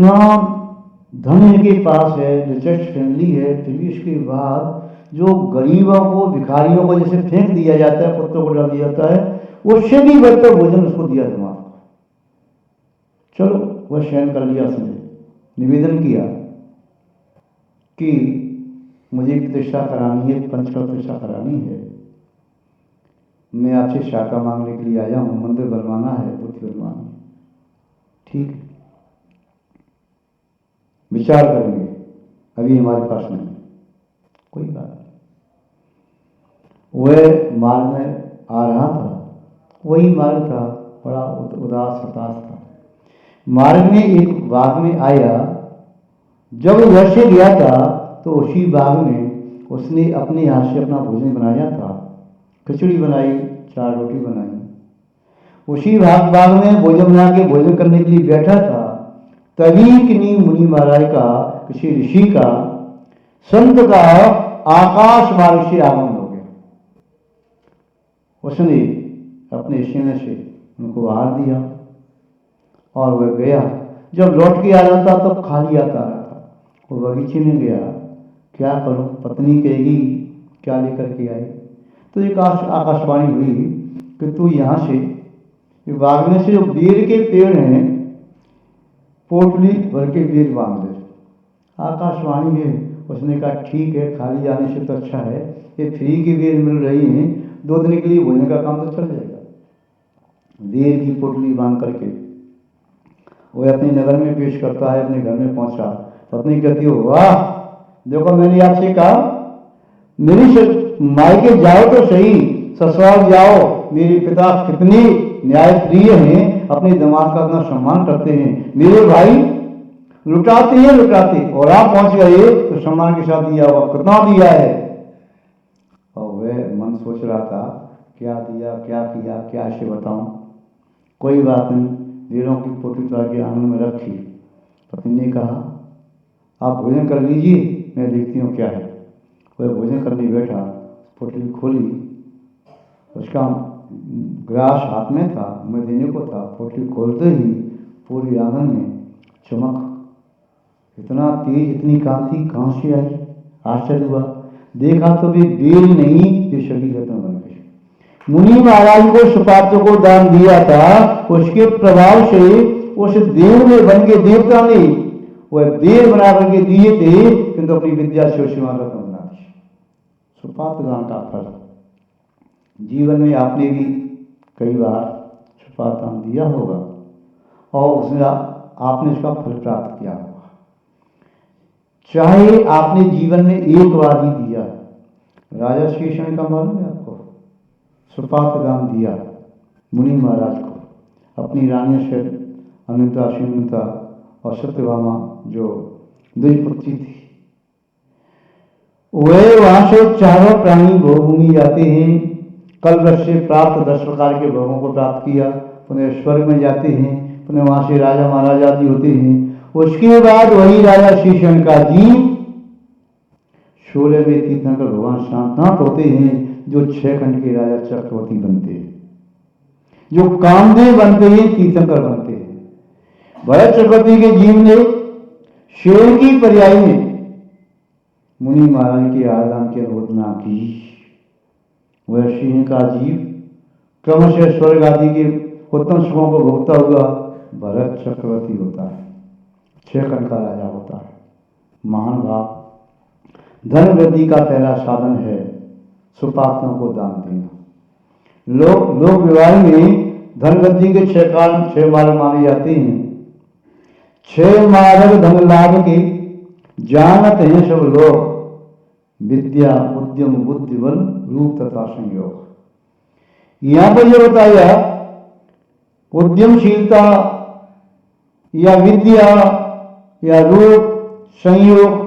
इतना धन इनके पास है, रिचर्ड फ्रेंडली है, फिर भी इसके बाद जो गरीबों को, भिखारियों को जैसे फेंक दिया जाता है, कुत्तों को डाल दिया जाता है, उससे भी बढ़कर भोजन उसको दिया दिमाग। चलो वह शयन कर लिया, उसने निवेदन किया कि मुझे प्रतिष्ठा करानी है, पंच का प्रतिष्ठा करानी है, मैं आपसे शाखा मांगने के लिए आया हूँ, मंदिर बनवाना है, बुद्धि बनवानी है। ठीक है, विचार करेंगे, अभी हमारे पास नहीं, कोई बात नहीं। वह मार्ग में आ रहा था, वही मार्ग था, बड़ा उदास हताश था। मार्ग में एक बाग में आया, जब घर से गया था तो उसी बाग में उसने अपने हाथ से अपना भोजन बनाया था, खिचड़ी बनाई, 4 रोटी बनाई। उसी बाग में भोजन बना के भोजन करने के लिए बैठा था, तभी किन्हीं मुनि महाराज का, किसी ऋषि का, संत का आकाश मार्ग से आगमन हो गया। उसने अपने सीने से उनको आहार दिया और वह गया। जब लौट के आ रहा था तो खाली आता रहा था। वो बगीचे में गया, क्या करूं, पत्नी कहेगी क्या लेकर के आई, तो एक आकाशवाणी हुई कि तू यहाँ से बाग में से जो बेर के पेड़ हैं, पोटली भर के बेर बांध दे। आकाशवाणी है। उसने कहा ठीक है, खाली आने से तो अच्छा है, ये फ्री की बेर मिल रही हैं, 2 दिन के लिए भोजन का काम तो चल जाएगा। बेर की पोटली बांध करके वो अपने नगर में पेश करता है। अपने घर में पहुंचा, पत्नी कहती हो वाह, देखो मैंने आपसे कहा मेरी मायके जाओ तो सही, ससुराल जाओ, मेरे पिता कितने न्यायप्रिय हैं, अपने दामाद का इतना सम्मान करते हैं, मेरे भाई लुटाते हैं लुटाते, और आप पहुंच गए तो सम्मान के साथ दिया हुआ, कितना दिया है। और वह मन सोच रहा था क्या दिया, क्या किया, क्या ऐसे बताऊं। कोई बात नहीं, बेरों की पोटली तो आगे आंगन में रखी। पत्नी ने कहा आप भोजन कर लीजिए, मैं देखती हूँ क्या है। वह भोजन करने बैठा, पोटली खोली, उसका ग्रास हाथ में था, मुँह देने को था। पोटली खोलते ही पूरी आंगन में चमक, इतना तेज, इतनी कांति कहाँ से आई, आश्चर्य हुआ। देखा तो भी बेल नहीं, ये सभी रत्न बन गए। मुनि महाराज को सुपात्र को दान दिया था, उसके प्रभाव से उस देव ने बन के, देवता ने वह देव बना करके दिए थे, किंतु अपनी विद्या से उसी रत्न बना दी। सुपात्र दान का फल जीवन में आपने भी कई बार सुपात्र दान दिया होगा और उसमें आपने उसका फल प्राप्त किया होगा। चाहे आपने जीवन में एक बार ही दिया। राजा शेषन का मालूम है आपको, सुपात्र दान दिया मुनि महाराज को। अपनी रानी से अनिता, श्रीमंता और सत्यभामा जो द्विजपुत्री थी, वे वहां से चारों प्राणी भोगभूमि जाते हैं। कल वृक्ष से प्राप्त 10 प्रकार के भोगों को प्राप्त किया, पुनः स्वर्ग में जाते हैं, पुनः वहां से राजा महाराज आदि होते हैं। उसके बाद वही राजा शेषन का जी 16वें तीर्थंकर भगवान शांतनाथ होते हैं, जो 6 खंड के राजा चक्रवर्ती बनते हैं, जो कामदेव बनते हैं, तीर्थंकर बनते हैं। भरत चक्रवर्ती के जीव ने शेर की पर्याय में मुनि महाराज के आदान की अनुमोदना की। वह सिंह का जीव क्रमशः स्वर्ग आदि के उत्तम सुखों को भोगता हुआ भरत चक्रवर्ती होता है, 6 खंड का राजा होता है। महान भाव, धन वृद्धि का पहला साधन है सुपात्रों को दान देना। लोक व्यवहार में धन वृद्धि के 6 कारण, 6 मार्ग माने जाते हैं। 6 मार्ग धन लाभ के जानत हैं सब लोग, विद्या, उद्यम, बुद्धि, बल, रूप तथा संयोग। यहां पर यह बताया उद्यमशीलता या विद्या या रूप, संयोग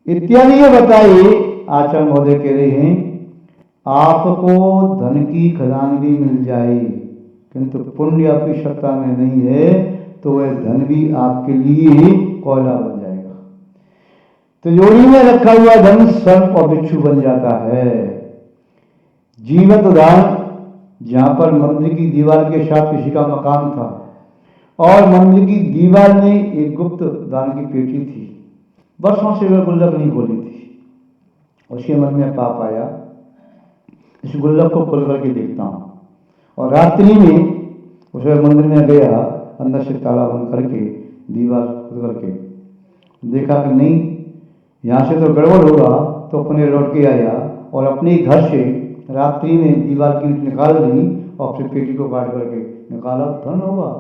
इत्यादि ये बताए। आचार्य महोदय कह रहे हैं आपको धन की खजानगी मिल जाए, किंतु पुण्य आपकी सत्ता में नहीं है तो वह धन भी आपके लिए कोयला बन जाएगा। तिजोरी में रखा हुआ धन सर्प और बिच्छू बन जाता है। जीवंत उदाहरण, जहां पर मंदिर की दीवार के साथ किसी का मकान था, और मंदिर की दीवार में एक गुप्त दान की पेटी थी। वर्षों से वह गुल्लक नहीं खोली थी। उसके मन में पाप आया, इस गुल्लक को खोल करके देखता हूँ। और रात्रि में उस मंदिर में गया, अंदर से ताला बंद करके, दीवार खोल करके देखा कि नहीं, यहाँ से तो गड़बड़ होगा। तो अपने लौट के आया और अपने घर से रात्रि में दीवार की ईंट निकाल ली और फिर पेटी को काट करके निकाला। धन होगा।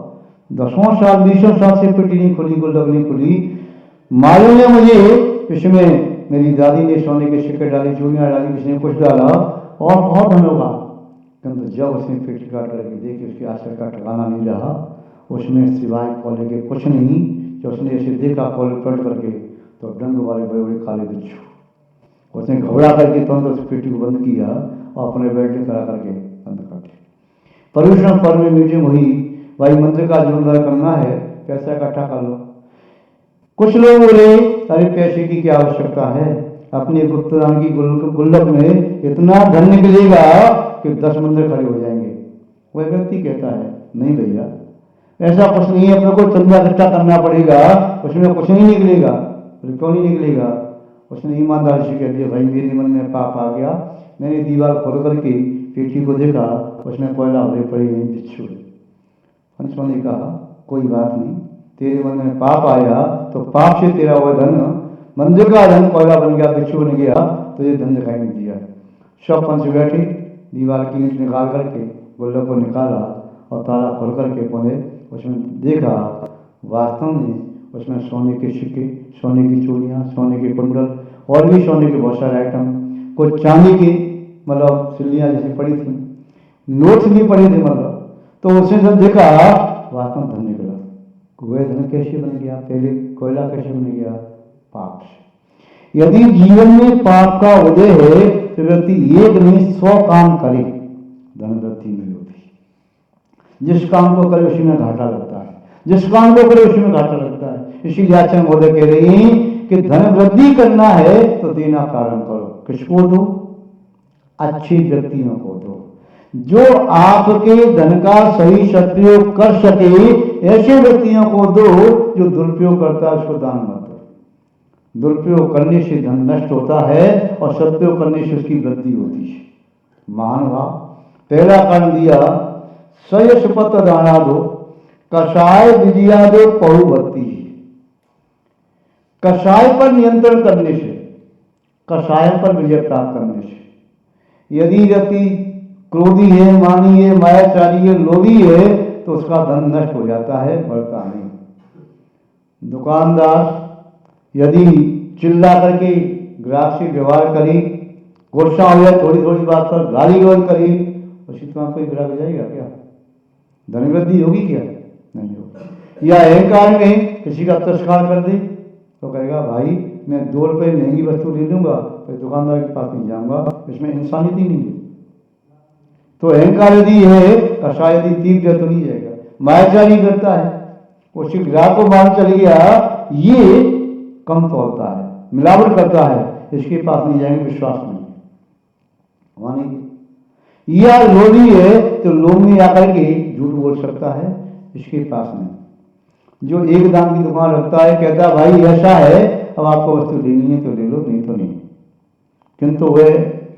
10 साल 20 साल से पेटी नहीं खुली, गुल्लक नहीं खुली। मालूम है मुझे इसमें मेरी दादी ने सोने के सिक्के डाले, चूड़ियाँ डाली, किसी ने कुछ डाला और बहुत धन होगा। किंतु जब उसने पेटी काट करके देखी, उसके आश्चर्य का ठिकाना नहीं रहा। उसमें सिवाय कोले के कुछ नहीं। जब उसने ऐसे देखा कोले पलट करके, तो डंग वाले बड़े बड़े काले बिच्छू। उसने घबरा करके तुरंत उस पेटी को बंद किया और अपने बेड में करा करके बंद कर दिया। पर्यूषण पर्व में मीटिंग हुई, भाई मंदिर का जीर्णोद्धार करना है, पैसा इकट्ठा कर लो। कुछ लोग बोले, अरे पैसे की क्या आवश्यकता है, अपनी गुप्तदान की गुल्लक में इतना धन निकलेगा कि 10 मंदिर खड़े हो जाएंगे। वह व्यक्ति कहता है, नहीं भैया, ऐसा कुछ नहीं है, अपने को चंदा इकट्ठा करना पड़ेगा, उसमें कुछ नहीं निकलेगा। क्यों नहीं निकलेगा? उसने ईमानदारी से कह दिया, भाई मेरे मन में पाप आ गया, मैंने दीवार खोल करके पेटी को देखा, उसमें कोयला भरे पड़े हैं, बिच्छू। पंचों ने कहा, कोई बात नहीं, तेरे मन में पाप आया तो पाप से तेरा वह धन, मंदिर का धन कोयला बन गया, बिच्छू बन गया, तो ये धन दिखाई नहीं दिया। सब पंच बैठे, दीवार की ईंट निकाल करके गुल्लक को निकाला और ताला खोल करके बोले, उसमें देखा वास्तव में उसमें सोने के सिक्के, सोने की चूड़ियाँ, सोने के कुंडल और भी सोने के बहुत सारे आइटम, कुछ चांदी के मतलब सिल्लियाँ जैसी पड़ी थी, नोट्स भी पड़े थे मतलब। तो उसने जब देखा वास्तव में धन निकला। वह धन कैसे बन गया? पहले कोयला कैसे बन गया? पाप से। यदि जीवन में पाप का उदय है तो व्यक्ति एक नहीं 100 काम करे, धन वृद्धि नहीं होती। जिस काम को करे उसी में घाटा लगता है, जिस काम को करे उसी में घाटा लगता है। इसीलिए आचार्य महोदय कह रहे हैं कि धन वृद्धि करना है तो देना प्रारंभ करो। किसको दो? अच्छे व्यक्तियों को दो, जो आपके धन का सही सदुपयोग कर सके। ऐसे व्यक्तियों को दो, जो दुरुपयोग करता है उसको दान मत दो। दुरुपयोग करने से धन नष्ट होता है और सदुपयोग करने से उसकी वृद्धि होती है। महानुभाव, पहला कारण दिया, सयशपत दाना दो, कषाय विजया दो पहुभक्ति। कषाय पर नियंत्रण करने से, कषाय पर विजय प्राप्त करने से। यदि व्यक्ति क्रोधी है, मानी है, मायाचारी है, लोभी है, तो उसका धन नष्ट हो जाता है, बढ़ता नहीं। दुकानदार यदि चिल्ला करके ग्राहक से व्यवहार करे, गुस्सा हो जाए थोड़ी थोड़ी बात पर, गाली गलौज करे, उसी तरह कोई ग्राहक जाएगा क्या? धन वृद्धि होगी क्या? नहीं होगी। या अहंकार में किसी का तिरस्कार कर दे तो कहेगा, भाई मैं 2 रुपये महंगी वस्तु ले लूंगा, तो दुकानदार के पास नहीं जाऊंगा, इसमें इंसानियत ही नहीं है। तो अहंकार यदि है, कषाय यदि तीव्र तो नहीं जाएगा। मायाचारी करता है, उसी ग्राहक को मान चल गया, ये कम तोड़ता है, मिलावट करता है, इसके पास नहीं जाएंगे, विश्वास नहीं मानेंगे। या लोभी है तो लोभ में आकर के झूठ बोल सकता है, इसके पास नहीं। जो एक दाम की दुकान रखता है, कहता है भाई ऐसा है, अब आपको वस्तु लेनी है तो ले लो, नहीं तो नहीं। किंतु वह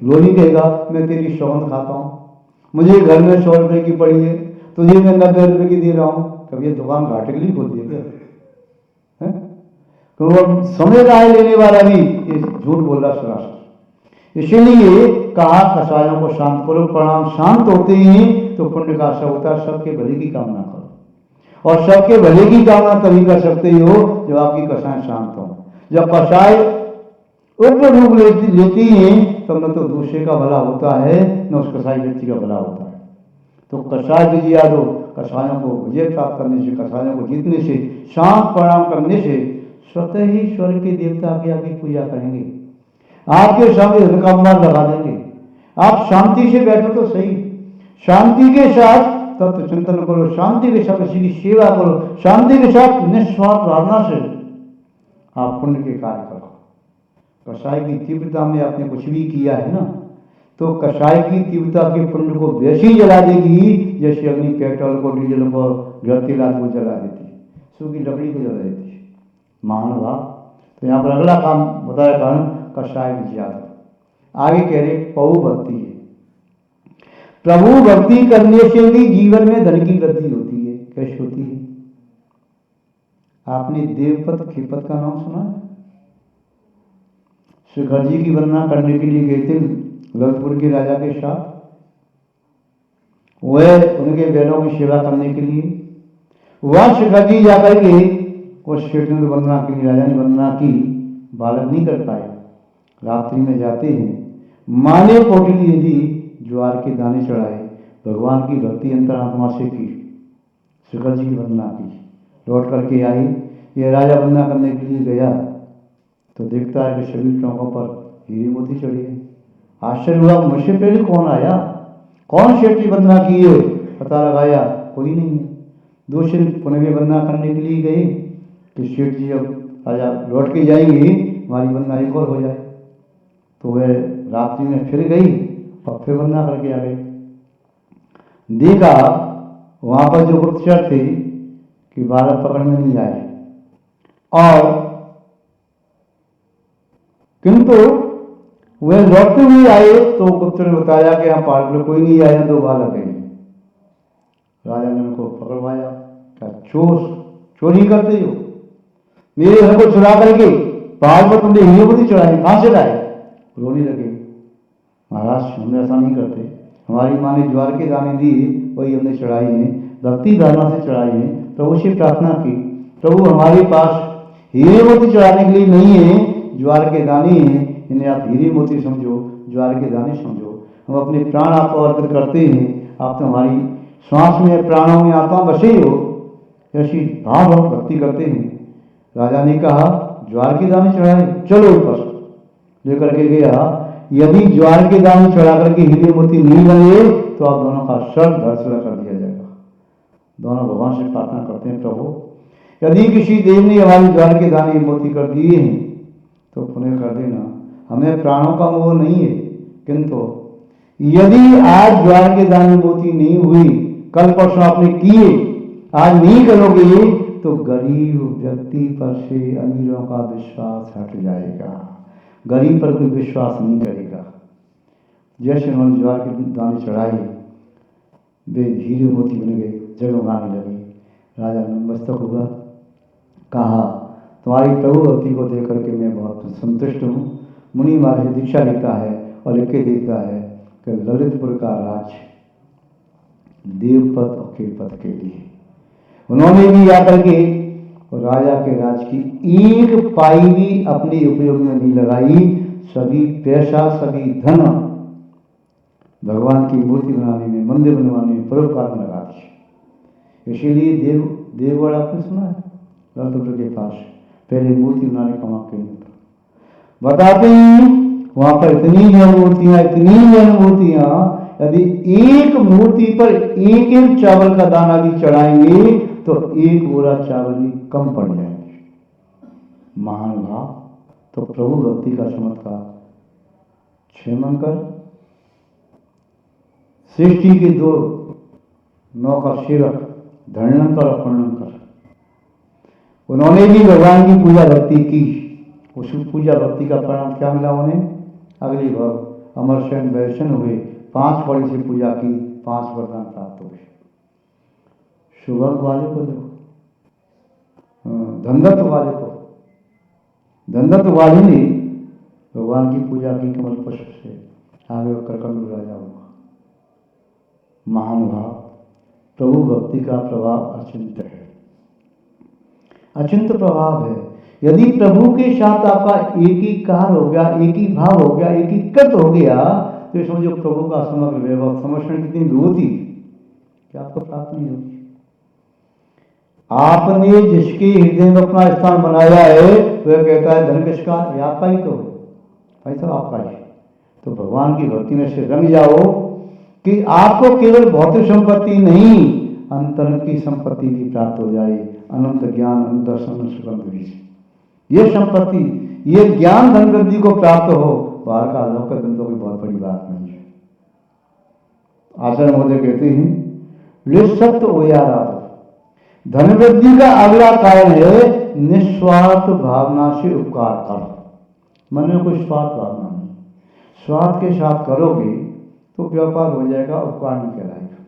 लोभी कहेगा, मैं तेरी सौगंध खाता हूँ, मुझे घर में 100 रुपये की पड़ी है, तुझे मैं 90 रुपये की दे रहा हूँ। कभी ये दुकान घाटे के लिए खोलती है क्या? तो वो समझ रहा है लेने वाला भी ये झूठ बोल रहा सरासर। इसीलिए कहा कषायों को शांत करो, परिणाम शांत होते ही तो पुण्य का आशा होता है। सबके भले की कामना करो, और सबके भले की कामना तभी कर सकते हो जब आपकी कषाय शांत हो। जब कषाय उग्र रूप लेती हैं तब न तो दूसरे का भला होता है, न उस कषाय व्यक्ति का भला होता है। तो कषाय विजया दो, कषायों को विजय प्राप्त करने से, कषायों को जीतने से, शांत परिणाम करने से स्वतः ही स्वर्ग के देवता आपकी पूजा करेंगे, आपके सामने रकमदार लगा देंगे। आप शांति से बैठो तो सही, शांति के साथ तत्व चिंतन करो, शांति के साथ किसी की सेवा करो, शांति के साथ निस्वार्थ भावना से आप पुण्य के कार्य करो। कषाय की तीव्रता में आपने कुछ भी किया है ना, तो कषाय की तीव्रता के पिंड को वैसे ही जला देगी जैसे अग्नि पेट्रोल को, डीजल को, जलती रात को जला देती, सूखी लकड़ी को जला देती। महानुभाव, तो यहाँ पर अगला काम बताया कारण कषाय विज्ञान। आगे कह रहे पहु भक्ति है। प्रभु भक्ति करने से भी जीवन में धन की वृद्धि होती है। कैसे होती है? आपने देवपत खेपत का नाम सुना है? शिखर जी की वंदना करने के लिए गए थे ललितपुर के राजा के साथ। वह उनके बैलों की सेवा करने के लिए वह शिखर जी जाकर के उस सेठ ने वंदना की, राजा ने वंदना की, बालक नहीं कर पाए। रात्रि में जाते हैं, माने पोटली यदि ज्वार के दाने चढ़ाए, भगवान की भक्ति अंतरात्मा से की, शिखर जी की वंदना की, लौट करके आई। ये राजा वंदना करने के लिए गया तो देखता है कि सभी चौकों पर हीरे मोती चढ़ी है। आश्चर्य हुआ, मुझसे पहले कौन आया, कौन सेठ की वंदना की है? पता लगाया, कोई नहीं है। दूसरे पुनः वंदना करने के लिए गए कि सेठ जी अब राजा लौट के जाएंगे, हमारी वंदना एक और हो जाए। तो वह रात्रि में फिर गई और फिर वंदना करके आ गई। देखा वहां पर जो गुप्तचर थे कि बालक पकड़ में नहीं आए, और किंतु वे लौटते हुए आए तो गुप्तचर ने बताया कि यहाँ पार्क में कोई नहीं आया, 2 बालक हैं। राजा ने उनको पकड़वाया, क्या चोरी करते हो, मेरे घर को चुरा करके पहाड़ पर तुमने हीरे मोती चढ़ाए, कहां से लाए? रोने लगे। महाराज हम ऐसा नहीं करते, हमारी माँ ने ज्वार के दाने दिए, वही हमने चढ़ाई हैं, भक्ति भावना से चढ़ाई हैं। प्रभु से प्रार्थना की, प्रभु हमारे पास हीरे मोती चढ़ाने के लिए नहीं है, ज्वार के दाने हैं, इन्हें आप हीरे मोती समझो, ज्वार के दाने समझो। हम अपने प्राण आपको अर्पित करते हैं, आप तो हमारी श्वास में, प्राणों में, आत्मा बसे हो, ऐसी भाव हम भक्ति करते हैं। राजा ने कहा ज्वार के दाने चढ़ाए, चलो ऊपर लेकर के गया। यदि ज्वार के दाने चढ़ा करके हीरे मोती नहीं बने तो आप दोनों का शर धड़सड़ा कर दिया जाएगा। दोनों भगवान से प्रार्थना करते हैं, प्रभु यदि किसी देव ने हमारे ज्वार के दाने मोती कर दिए हैं तो पुण्य कर देना, हमें प्राणों का मोह नहीं है, किंतु यदि आज ज्वार के दाने मोती नहीं हुई, कल परसों आपने किए, आज नहीं करोगे तो गरीब व्यक्ति पर से अमीरों का विश्वास हट जाएगा, गरीब पर कोई विश्वास नहीं करेगा। जैसे उन्होंने ज्वार के दाने चढ़ाए, वे हीरे मोती बन गए, जगमगाने लगे। राजा नतमस्तक हुआ, कहा तुम्हारी प्रभु भक्ति को देख करके मैं बहुत संतुष्ट हूँ। मुनि महाराज दीक्षा लेता है और लिख के देता है कि ललितपुर का राज देवपत और खेपत के लिए उन्होंने भी आकर के राजा के राज की एक पाई भी अपने उपयोग में नहीं लगाई, सभी पैसा, सभी धन भगवान की मूर्ति बनाने में, मंदिर बनवाने में, परोपकार में लगा दी। इसीलिए देवगढ़ आपने सुना है, ललितपुर के पास पहले मूर्ति बनाने का मौका नहीं था। बताते हैं वहां पर इतनी जैन मूर्तियां, यदि एक मूर्ति पर एक चावल का दाना भी चढ़ाएंगे तो 1 बोरा चावल भी कम पड़ जाएंगे। महान भाव, तो प्रभु भक्ति का चमत्कार। क्षेमंकर सृष्टि के 2 नौकर सेवक, धरणंकर और पर्णंकर, उन्होंने भी भगवान की पूजा भक्ति की। उस पूजा भक्ति का परिणाम क्या मिला उन्हें? अगली बार अमरसेन वैष्ण हुए, 5 कौड़ी से पूजा की, 5 वरदान प्राप्त हुए। शुभंग वाले को देखो, धनदत्त वाले ने भगवान की पूजा की कमल पुष्प से, आगे करकंड राजा हुआ। महानुभाव, प्रभु भक्ति का प्रभाव अचिंत्य है, अचिंत्य प्रभाव है। यदि प्रभु के साथ आपका एक ही कार हो गया, एक ही भाव हो गया, एक ही कृत हो गया, तो समझो प्रभु का समग्र वैभव, समर्पण कितनी विभूति क्या आपको प्राप्त नहीं होगी। आपने जिसके हृदय में अपना स्थान बनाया है वह कहता है धन किसका? आपका ही तो है, पैसा आपका ही। तो भगवान की भक्ति में से रंग जाओ कि आपको केवल भौतिक संपत्ति नहीं, अंतर की संपत्ति भी प्राप्त हो जाए। अनंत ज्ञान, अनंत दर्शन, सुगंध बीज, ये संपत्ति, ये ज्ञान धन वृद्धि को प्राप्त हो, बाहर का अलौकिक धन तो कोई बहुत बड़ी बात नहीं है। आचार्य महोदय कहते हैं, लिप्सत्व ओयाराधो, धन वृद्धि का अगला कारण है निस्वार्थ भावना से उपकार करो। मन में कोई स्वार्थ भावना नहीं, स्वार्थ के साथ करोगे तो व्यापार हो जाएगा, उपकार नहीं कहलाएगा।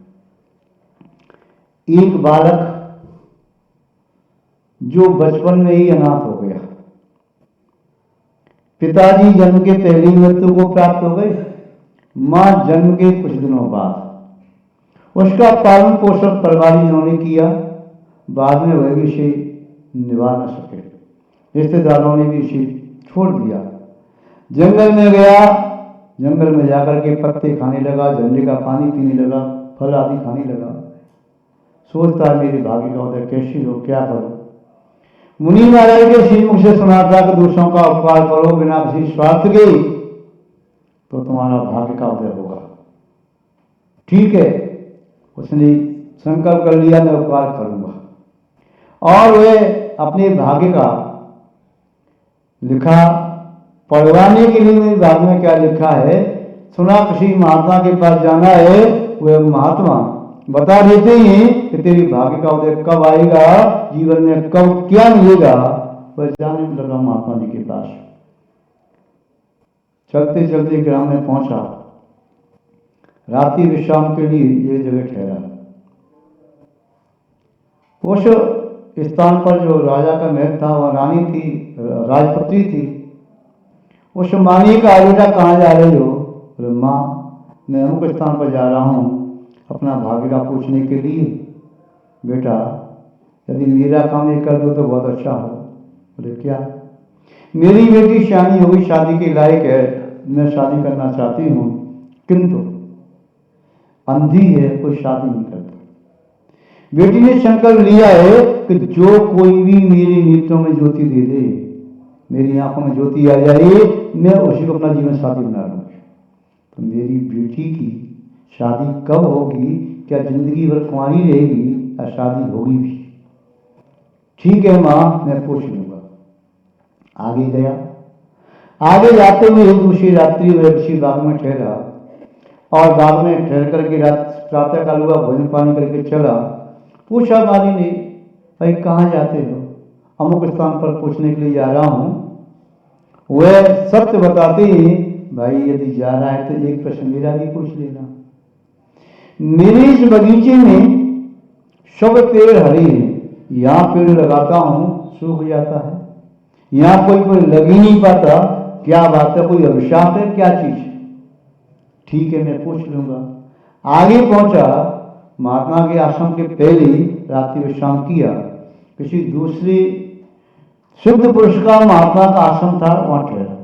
एक बालक जो बचपन में ही अनाथ हो गया, पिताजी जन्म के पहली मृत्यु को प्राप्त हो गई, मां जन्म के कुछ दिनों बाद, उसका पालन पोषण परिवारियों ने किया, बाद में वह भी इसे निभा न सके, रिश्तेदारों ने भी इसे छोड़ दिया, जंगल में गया, जंगल में जाकर के पत्ते खाने लगा, झंडे का पानी पीने लगा, फल आदि खाने लगा, सोचता है मेरी भाग्य का उदय कैसी हो, क्या करो। मुनि महाराज के श्रीमुख से सुना था कि दूसरों का उपकार करो बिना किसी स्वार्थ के तो तुम्हारा भाग्य का उदय होगा। ठीक है, उसने संकल्प कर लिया मैं उपकार करूंगा, और वह अपने भाग्य का लिखा पढ़वाने के लिए। मेरे भाग्य में क्या लिखा है, सुना किसी महात्मा के पास जाना है, वह महात्मा बता देते हैं कि तेरी भाग्य का उदय कब आएगा, जीवन में कब क्या मिलेगा, वह जाने में लगा महात्मा जी के पास। चलते चलते ग्राम में पहुंचा, रात्रि विश्राम के लिए ये जगह ठहरा। उस स्थान पर जो राजा का महल था, वह रानी थी, राजपुत्री थी। उस मानी का बेटा कहाँ जा रही हो? माँ मैं अमुक स्थान पर जा रहा हूँ अपना भाग्य का पूछने के लिए। बेटा यदि मेरा काम ये कर दो तो बहुत अच्छा हो। बोले क्या? मेरी बेटी शादी होगी, शादी के लायक है, मैं शादी करना चाहती हूँ, किंतु अंधी है, कोई शादी नहीं करता। बेटी ने संकल्प लिया है कि जो कोई भी मेरी नेत्रों में ज्योति दे दे, मेरी आंखों में ज्योति आ जाए, मैं उसी को अपना जीवन साथी बना लूंगी। तो मेरी बेटी की शादी कब होगी? क्या जिंदगी भर कुंवारी रहेगी या शादी होगी भी? ठीक है माँ, मैं पूछ लूंगा। आगे गया, आगे जाते हुए एक दूसरी रात्रि वह किसी बाग में ठहरा, और बाग में ठहर करके रात प्रातः काल हुआ, भोजन पानी करके चला। पूछा माली ने, भाई कहाँ जाते हो? अमुक स्थान पर पूछने के लिए जा रहा हूँ। वह सत्य बताते हैं, भाई यदि जा रहा है तो एक प्रश्न मेरा भी पूछ लेना। मेरे इस बगीचे में सब पेड़ हरे हैं, यहाँ पेड़ लगाता हूँ सूख जाता है, यहाँ कोई लग ही नहीं पाता, क्या बात है, कोई अभिशाप है, क्या चीज? ठीक है मैं पूछ लूंगा। आगे पहुंचा, महात्मा के आश्रम के पहले रात्रि विश्राम किया। किसी दूसरे शुद्ध पुरुष का महात्मा का आश्रम था, वहां ठहरा।